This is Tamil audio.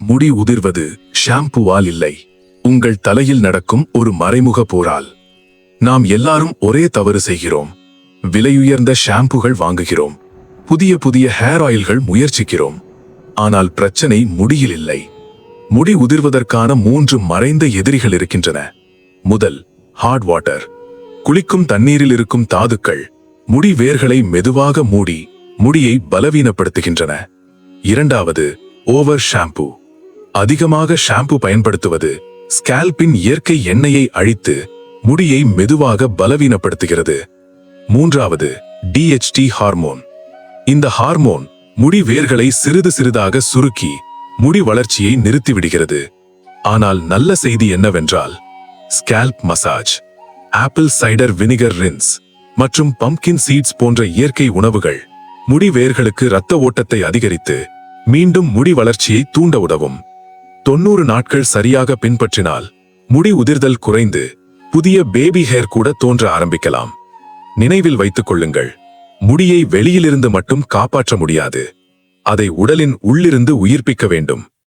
முடி உதிர்வது ஷாம்புவால் இல்லை, உங்கள் தலையில் நடக்கும் ஒரு மறைமுக போரால். நாம் எல்லாரும் ஒரே தவறு செய்கிறோம். விலையுயர்ந்த ஷாம்புகள் வாங்குகிறோம், புதிய புதிய ஹேர் ஆயில்கள் முயற்சிக்கிறோம். ஆனால் பிரச்சனை முடியில் இல்லை. முடி உதிர்வதற்கான 3 மறைந்த எதிரிகள் இருக்கின்றன. முதல், ஹார்ட் வாட்டர். குளிக்கும் தண்ணீரில் இருக்கும் தாதுக்கள் முடி வேர்களை மெதுவாக மூடி முடியை பலவீனப்படுத்துகின்றன. இரண்டாவது, ஓவர் ஷாம்பு. அதிகமாக ஷாம்பு பயன்படுத்துவது ஸ்கேல்பின் இயற்கை எண்ணெயை அழித்து முடியை மெதுவாக பலவீனப்படுத்துகிறது. மூன்றாவது, DHT ஹார்மோன். இந்த ஹார்மோன் முடி வேர்களை சிறிது சிறிதாக சுருக்கி முடி வளர்ச்சியை நிறுத்திவிடுகிறது. ஆனால் நல்ல செய்தி என்னவென்றால், scalp massage, apple cider vinegar rinse மற்றும் பம்ப்கின் சீட்ஸ் போன்ற இயற்கை உணவுகள் முடி வேர்களுக்கு இரத்த ஓட்டத்தை அதிகரித்து மீண்டும் முடி வளர்ச்சியை தூண்ட உதவும். 90 நாட்கள் சரியாக பின்பற்றினால் முடி உதிர்தல் குறைந்து புதிய பேபி ஹேர் கூட தோன்ற ஆரம்பிக்கலாம். நினைவில் வைத்துக் கொள்ளுங்கள், முடியை வெளியிலிருந்து மட்டும் காப்பாற்ற முடியாது, அதை உடலின் உள்ளிருந்து உயிர்ப்பிக்க வேண்டும்.